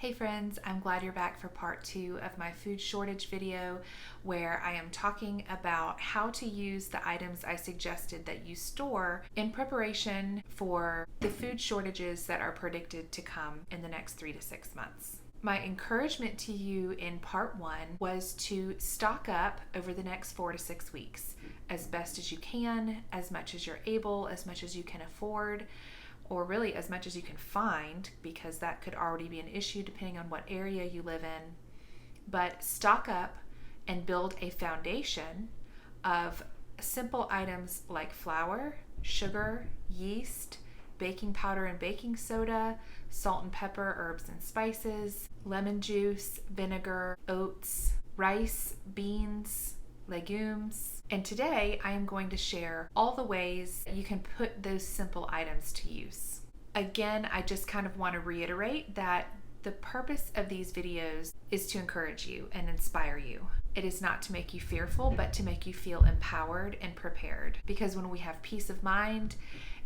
Hey friends, I'm glad you're back for part 2 of my food shortage video where I am talking about how to use the items I suggested that you store in preparation for the food shortages that are predicted to come in the next 3 to 6 months. My encouragement to you in part 1 was to stock up over the next 4 to 6 weeks as best as you can, as much as you're able, as much as you can afford, or really as much as you can find, because that could already be an issue depending on what area you live in. But stock up and build a foundation of simple items like flour, sugar, yeast, baking powder and baking soda, salt and pepper, herbs and spices, lemon juice, vinegar, oats, rice, beans, legumes. And today I am going to share all the ways you can put those simple items to use. Again, I just kind of want to reiterate that the purpose of these videos is to encourage you and inspire you. It is not to make you fearful, but to make you feel empowered and prepared. Because when we have peace of mind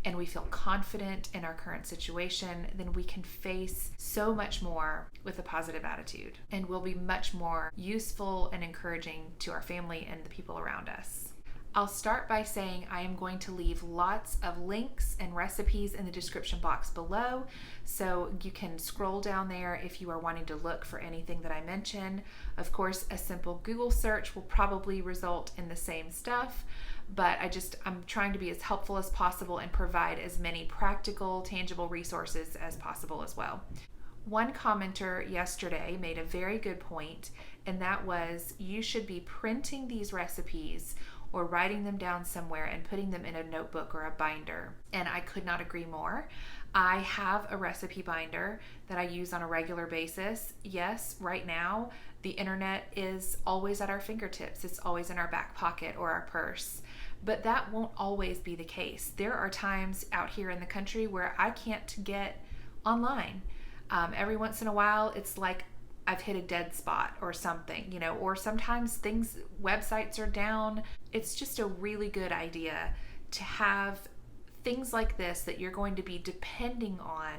and we feel confident in our current situation, then we can face so much more with a positive attitude, and we'll be much more useful and encouraging to our family and the people around us. I'll start by saying I am going to leave lots of links and recipes in the description box below, so you can scroll down there if you are wanting to look for anything that I mention. Of course, a simple Google search will probably result in the same stuff, but I'm trying to be as helpful as possible and provide as many practical, tangible resources as possible as well. One commenter yesterday made a very good point, and that was you should be printing these recipes or writing them down somewhere and putting them in a notebook or a binder. And I could not agree more. I have a recipe binder that I use on a regular basis. Yes, right now, the internet is always at our fingertips. It's always in our back pocket or our purse. But that won't always be the case. There are times out here in the country where I can't get online. Every once in a while, it's like I've hit a dead spot or something, or sometimes websites are down. It's just a really good idea to have things like this that you're going to be depending on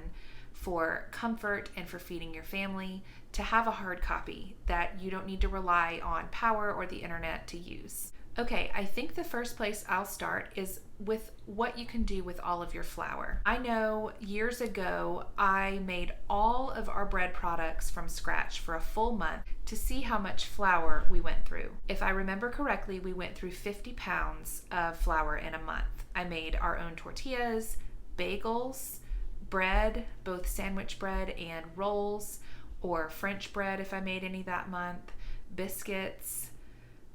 for comfort and for feeding your family, to have a hard copy that you don't need to rely on power or the internet to use. Okay, I think the first place I'll start is with what you can do with all of your flour. I know years ago I made all of our bread products from scratch for a full month to see how much flour we went through. If I remember correctly, we went through 50 pounds of flour in a month. I made our own tortillas, bagels, bread, both sandwich bread and rolls, or French bread if I made any that month, biscuits,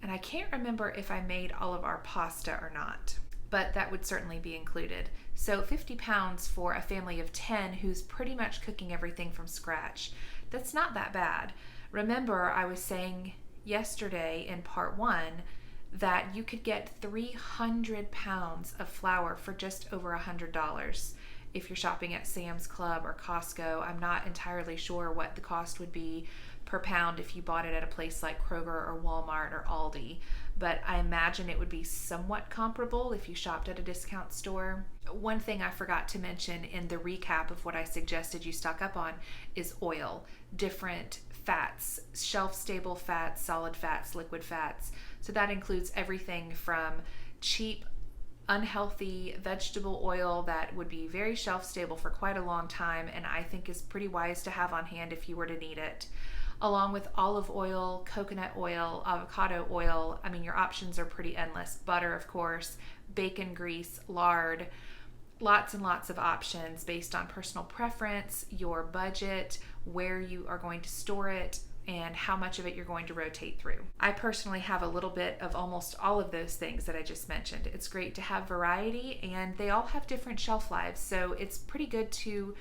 and I can't remember if I made all of our pasta or not, but that would certainly be included. So 50 pounds for a family of 10 who's pretty much cooking everything from scratch. That's not that bad. Remember, I was saying yesterday in part 1 that you could get 300 pounds of flour for just over $100 if you're shopping at Sam's Club or Costco. I'm not entirely sure what the cost would be per pound if you bought it at a place like Kroger or Walmart or Aldi, but I imagine it would be somewhat comparable if you shopped at a discount store. One thing I forgot to mention in the recap of what I suggested you stock up on is oil, different fats, shelf-stable fats, solid fats, liquid fats. So that includes everything from cheap, unhealthy vegetable oil that would be very shelf-stable for quite a long time, and I think is pretty wise to have on hand if you were to need it, along with olive oil, coconut oil, avocado oil. I mean, your options are pretty endless. Butter, of course, bacon grease, lard, lots and lots of options based on personal preference, your budget, where you are going to store it, and how much of it you're going to rotate through. I personally have a little bit of almost all of those things that I just mentioned. It's great to have variety, and they all have different shelf lives, so it's pretty good to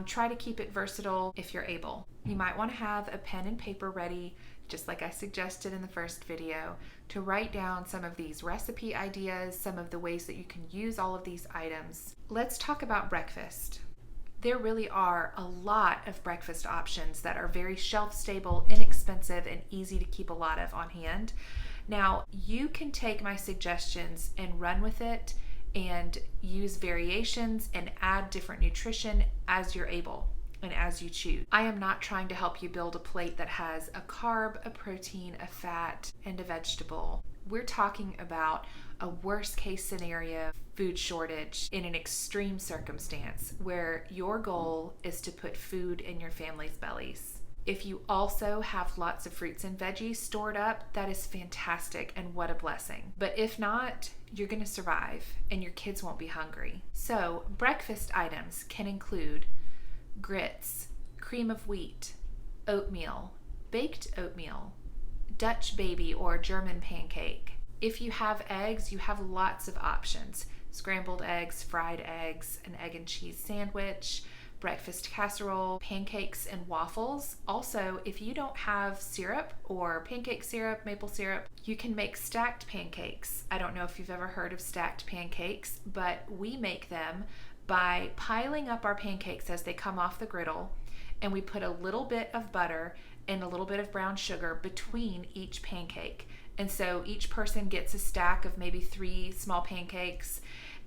try to keep it versatile if you're able. You might want to have a pen and paper ready, just like I suggested in the first video, to write down some of these recipe ideas, some of the ways that you can use all of these items. Let's talk about breakfast. There really are a lot of breakfast options that are very shelf-stable, inexpensive, and easy to keep a lot of on hand. Now, you can take my suggestions and run with it and use variations and add different nutrition as you're able. and as you choose. I am not trying to help you build a plate that has a carb, a protein, a fat, and a vegetable. We're talking about a worst case scenario food shortage in an extreme circumstance where your goal is to put food in your family's bellies. If you also have lots of fruits and veggies stored up, that is fantastic, and what a blessing. But if not, you're going to survive and your kids won't be hungry. So breakfast items can include grits, cream of wheat, oatmeal, baked oatmeal, Dutch baby or German pancake. If you have eggs, you have lots of options. Scrambled eggs, fried eggs, an egg and cheese sandwich, breakfast casserole, pancakes and waffles. Also, if you don't have syrup or pancake syrup, maple syrup, you can make stacked pancakes. I don't know if you've ever heard of stacked pancakes, but we make them by piling up our pancakes as they come off the griddle, and we put a little bit of butter and a little bit of brown sugar between each pancake. And so each person gets a stack of maybe 3 small pancakes,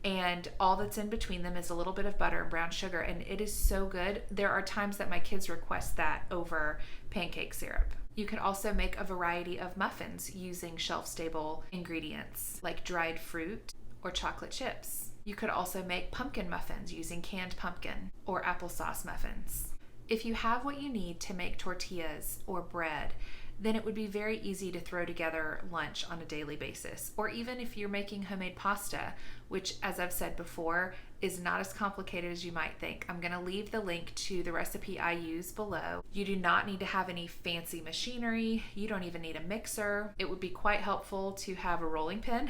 and all that's in between them is a little bit of butter and brown sugar, and it is so good. There are times that my kids request that over pancake syrup. You can also make a variety of muffins using shelf-stable ingredients like dried fruit or chocolate chips. You could also make pumpkin muffins using canned pumpkin or applesauce muffins. If you have what you need to make tortillas or bread, then it would be very easy to throw together lunch on a daily basis. Or even if you're making homemade pasta, which, as I've said before, is not as complicated as you might think. I'm going to leave the link to the recipe I use below. You do not need to have any fancy machinery. You don't even need a mixer. It would be quite helpful to have a rolling pin.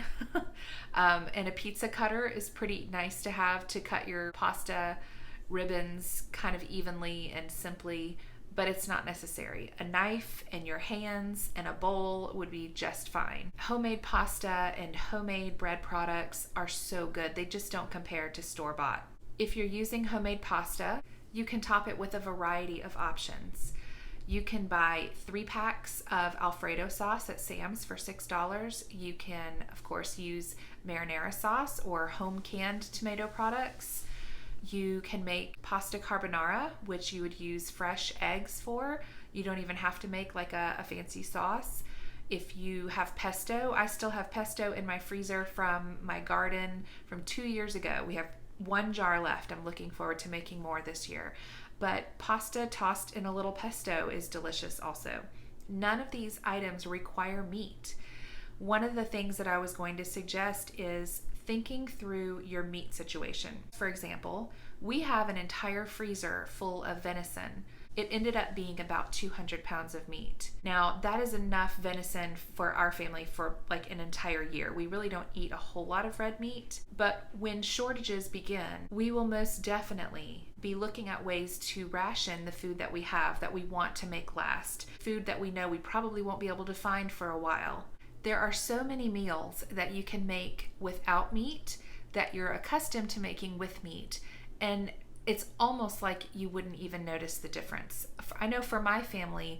And a pizza cutter is pretty nice to have to cut your pasta ribbons kind of evenly and simply, but it's not necessary. A knife and your hands and a bowl would be just fine. Homemade pasta and homemade bread products are so good. They just don't compare to store-bought. If you're using homemade pasta, you can top it with a variety of options. You can buy 3 packs of Alfredo sauce at Sam's for $6. You can, of course, use marinara sauce or home canned tomato products. You can make pasta carbonara, which you would use fresh eggs for. You don't even have to make like a fancy sauce. If you have pesto, I still have pesto in my freezer from my garden from 2 years ago. We have 1 jar left. I'm looking forward to making more this year. But pasta tossed in a little pesto is delicious also. None of these items require meat. One of the things that I was going to suggest is thinking through your meat situation. For example, we have an entire freezer full of venison. It ended up being about 200 pounds of meat. Now, that is enough venison for our family for like an entire year. We really don't eat a whole lot of red meat, but when shortages begin, we will most definitely be looking at ways to ration the food that we have that we want to make last, food that we know we probably won't be able to find for a while. There are so many meals that you can make without meat that you're accustomed to making with meat, and it's almost like you wouldn't even notice the difference. I know for my family,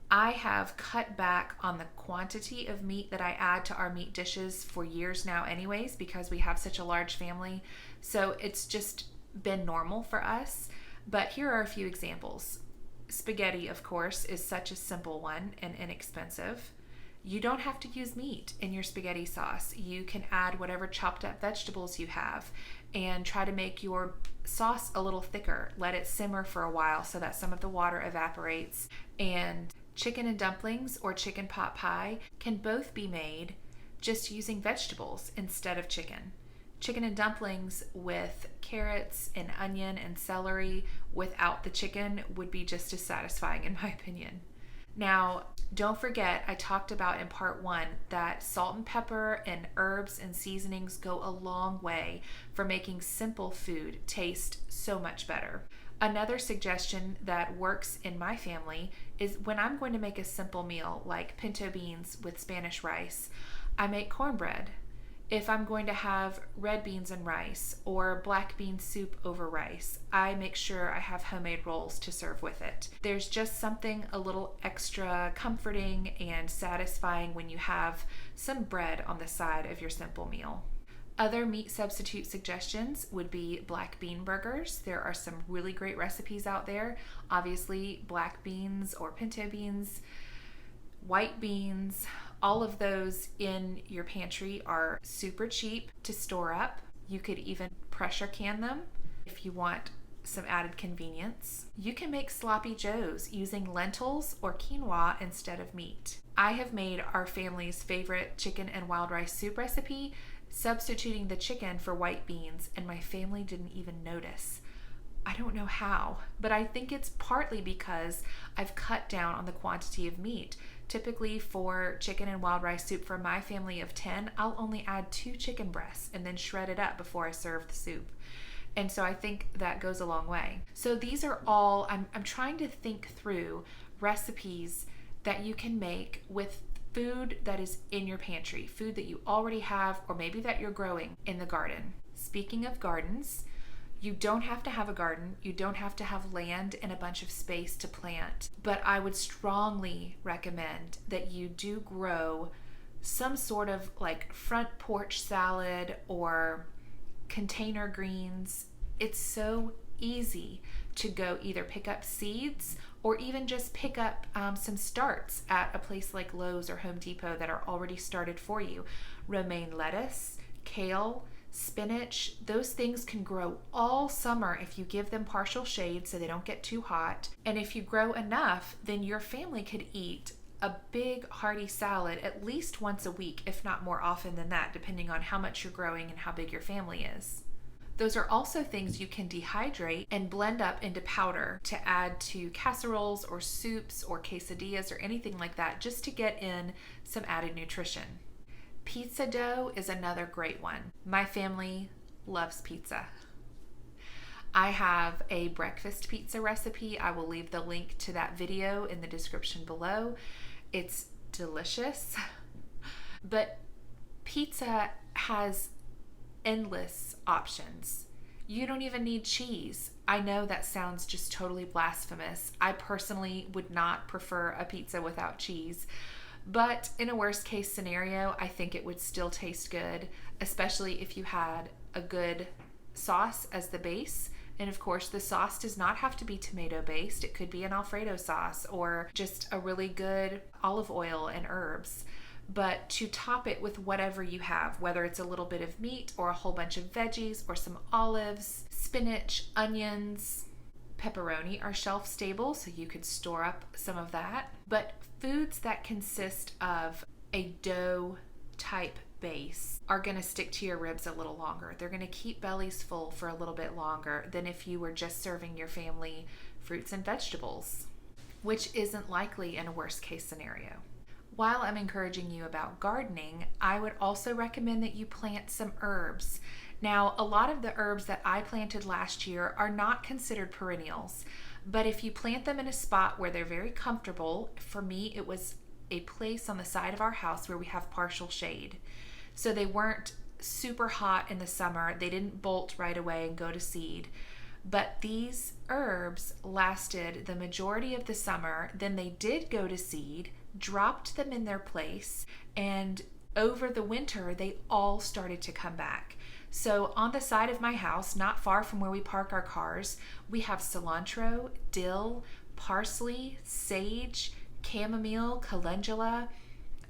I have cut back on the quantity of meat that I add to our meat dishes for years now anyways, because we have such a large family. So it's just been normal for us. But here are a few examples. Spaghetti, of course, is such a simple one and inexpensive. You don't have to use meat in your spaghetti sauce. You can add whatever chopped up vegetables you have and try to make your sauce a little thicker. Let it simmer for a while so that some of the water evaporates. And chicken and dumplings or chicken pot pie can both be made just using vegetables instead of chicken. Chicken and dumplings with carrots and onion and celery without the chicken would be just as satisfying in my opinion. Now, don't forget, I talked about in part 1 that salt and pepper and herbs and seasonings go a long way for making simple food taste so much better. Another suggestion that works in my family is when I'm going to make a simple meal like pinto beans with Spanish rice, I make cornbread. If I'm going to have red beans and rice or black bean soup over rice, I make sure I have homemade rolls to serve with it. There's just something a little extra comforting and satisfying when you have some bread on the side of your simple meal. Other meat substitute suggestions would be black bean burgers. There are some really great recipes out there. Obviously, black beans or pinto beans, white beans, all of those in your pantry are super cheap to store up. You could even pressure can them if you want some added convenience. You can make sloppy joes using lentils or quinoa instead of meat. I have made our family's favorite chicken and wild rice soup recipe, substituting the chicken for white beans, and my family didn't even notice. I don't know how, but I think it's partly because I've cut down on the quantity of meat. Typically for chicken and wild rice soup for my family of 10, I'll only add 2 chicken breasts and then shred it up before I serve the soup. And so I think that goes a long way. So these are all, I'm trying to think through recipes that you can make with food that is in your pantry, food that you already have or maybe that you're growing in the garden. Speaking of gardens, you don't have to have a garden. You don't have to have land and a bunch of space to plant. But I would strongly recommend that you do grow some sort of like front porch salad or container greens. It's so easy to go either pick up seeds or even just pick up some starts at a place like Lowe's or Home Depot that are already started for you. Romaine lettuce, kale, spinach, those things can grow all summer if you give them partial shade so they don't get too hot. And if you grow enough, then your family could eat a big hearty salad at least once a week, if not more often than that, depending on how much you're growing and how big your family is. Those are also things you can dehydrate and blend up into powder to add to casseroles or soups or quesadillas or anything like that, just to get in some added nutrition. Pizza dough is another great one. My family loves pizza. I have a breakfast pizza recipe. I will leave the link to that video in the description below. It's delicious, but pizza has endless options. You don't even need cheese. I know that sounds just totally blasphemous. I personally would not prefer a pizza without cheese, but in a worst case scenario, I think it would still taste good, especially if you had a good sauce as the base. And of course, the sauce does not have to be tomato based. It could be an Alfredo sauce or just a really good olive oil and herbs. But to top it with whatever you have, whether it's a little bit of meat or a whole bunch of veggies or some olives, spinach, onions, pepperoni are shelf stable, so you could store up some of that. But foods that consist of a dough type base are going to stick to your ribs a little longer. They're going to keep bellies full for a little bit longer than if you were just serving your family fruits and vegetables, which isn't likely in a worst case scenario. While I'm encouraging you about gardening, I would also recommend that you plant some herbs. Now, a lot of the herbs that I planted last year are not considered perennials, but if you plant them in a spot where they're very comfortable, for me, it was a place on the side of our house where we have partial shade. So they weren't super hot in the summer. They didn't bolt right away and go to seed. But these herbs lasted the majority of the summer. Then they did go to seed, dropped them in their place, and over the winter, they all started to come back. So on the side of my house, not far from where we park our cars, we have cilantro, dill, parsley, sage, chamomile, calendula.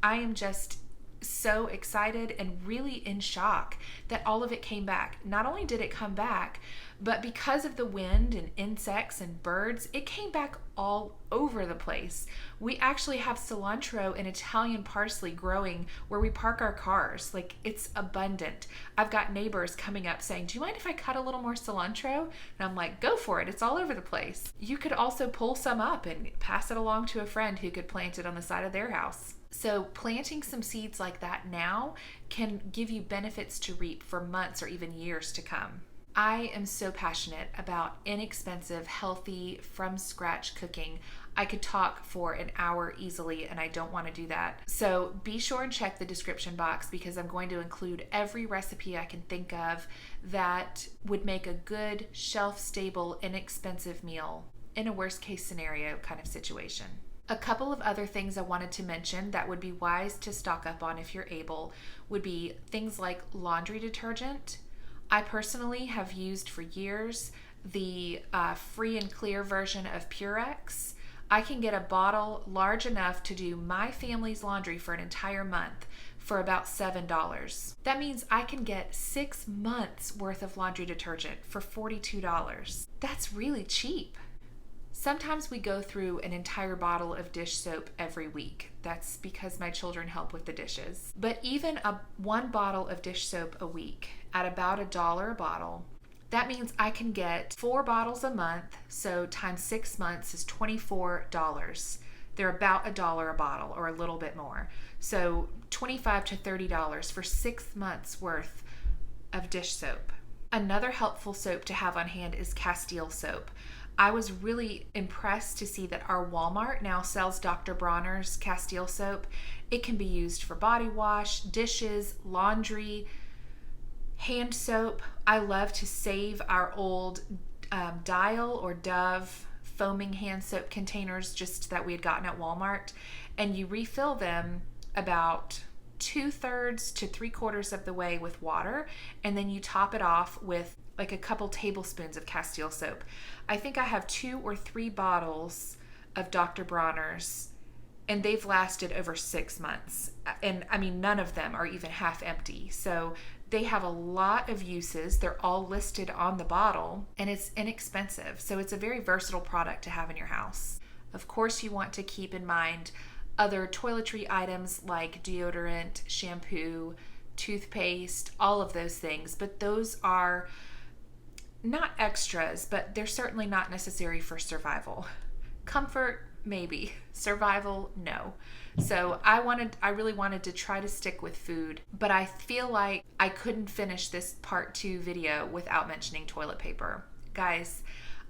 I am just so excited and really in shock that all of it came back. Not only did it come back, but because of the wind and insects and birds, it came back all over the place. We actually have cilantro and Italian parsley growing where we park our cars. Like, it's abundant. I've got neighbors coming up saying, "Do you mind if I cut a little more cilantro?" And I'm like, "Go for it. It's all over the place." You could also pull some up and pass it along to a friend who could plant it on the side of their house. So planting some seeds like that now can give you benefits to reap for months or even years to come. I am so passionate about inexpensive, healthy, from scratch cooking. I could talk for an hour easily, and I don't want to do that. So be sure and check the description box, because I'm going to include every recipe I can think of that would make a good, shelf-stable, inexpensive meal in a worst-case scenario kind of situation. A couple of other things I wanted to mention that would be wise to stock up on if you're able would be things like laundry detergent. I personally have used for years the free and clear version of Purex. I can get a bottle large enough to do my family's laundry for an entire month for about $7. That means I can get 6 months worth of laundry detergent for $42. That's really cheap. Sometimes we go through an entire bottle of dish soap every week. That's because my children help with the dishes. But even one bottle of dish soap a week at about $1 a bottle, that means I can get 4 bottles a month, so times 6 months is $24. They're about $1 a bottle or a little bit more. So $25 to $30 for 6 months worth of dish soap. Another helpful soap to have on hand is Castile soap. I was really impressed to see that our Walmart now sells Dr. Bronner's Castile soap. It can be used for body wash, dishes, laundry, hand soap. I love to save our old Dial or Dove foaming hand soap containers just that we had gotten at Walmart, and you refill them about 2/3 to 3/4 of the way with water, and then you top it off with like a couple tablespoons of Castile soap. I think I have 2 or 3 bottles of Dr. Bronner's, and they've lasted over 6 months. And I mean, none of them are even half empty. So they have a lot of uses. They're all listed on the bottle, and it's inexpensive. So it's a very versatile product to have in your house. Of course, you want to keep in mind other toiletry items like deodorant, shampoo, toothpaste, all of those things. But those are not extras, but they're certainly not necessary for survival. Comfort, maybe. Survival, no. So I really wanted to try to stick with food, but I feel like I couldn't finish this part 2 video without mentioning toilet paper. Guys,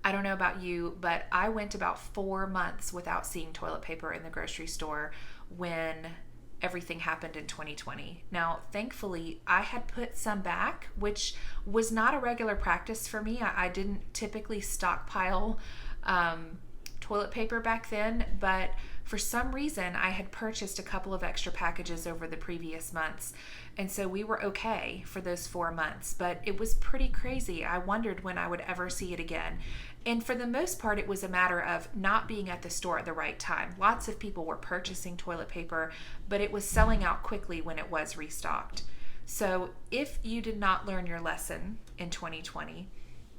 I don't know about you, but I went about 4 months without seeing toilet paper in the grocery store when everything happened in 2020. Now, thankfully, I had put some back, which was not a regular practice for me. I didn't typically stockpile toilet paper back then, but for some reason, I had purchased a couple of extra packages over the previous months, and so we were okay for those 4 months, but it was pretty crazy. I wondered when I would ever see it again. And for the most part, it was a matter of not being at the store at the right time. Lots of people were purchasing toilet paper, but it was selling out quickly when it was restocked. So if you did not learn your lesson in 2020,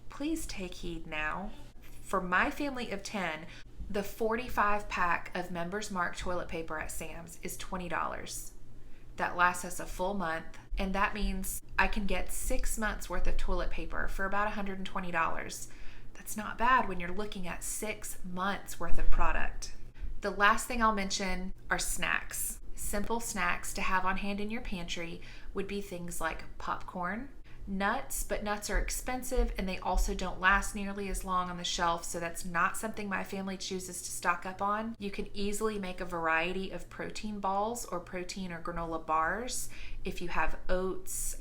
please take heed now. For my family of 10, the 45 pack of Members Mark toilet paper at Sam's is $20. That lasts us a full month, and that means I can get 6 months worth of toilet paper for about $120. That's not bad when you're looking at 6 months worth of product. The last thing I'll mention are snacks. Simple snacks to have on hand in your pantry would be things like popcorn, nuts, but nuts are expensive and they also don't last nearly as long on the shelf, so that's not something my family chooses to stock up on. You can easily make a variety of protein balls or protein or granola bars if you have oats,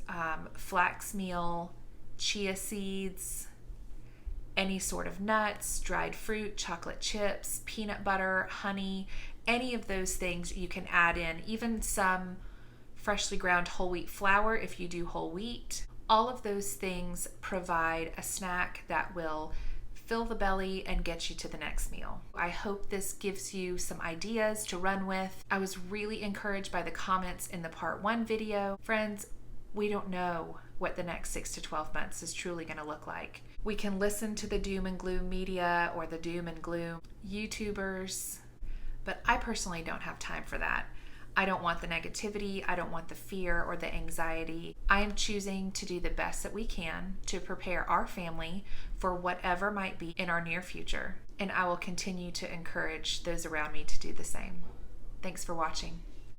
flax meal, chia seeds, any sort of nuts, dried fruit, chocolate chips, peanut butter, honey, any of those things you can add in, even some freshly ground whole wheat flour if you do whole wheat. All of those things provide a snack that will fill the belly and get you to the next meal. I hope this gives you some ideas to run with. I was really encouraged by the comments in the part 1 video. Friends, we don't know what the next 6 to 12 months is truly going to look like. We can listen to the doom and gloom media or the doom and gloom YouTubers, but I personally don't have time for that. I don't want the negativity, I don't want the fear or the anxiety. I am choosing to do the best that we can to prepare our family for whatever might be in our near future, and I will continue to encourage those around me to do the same. Thanks for watching.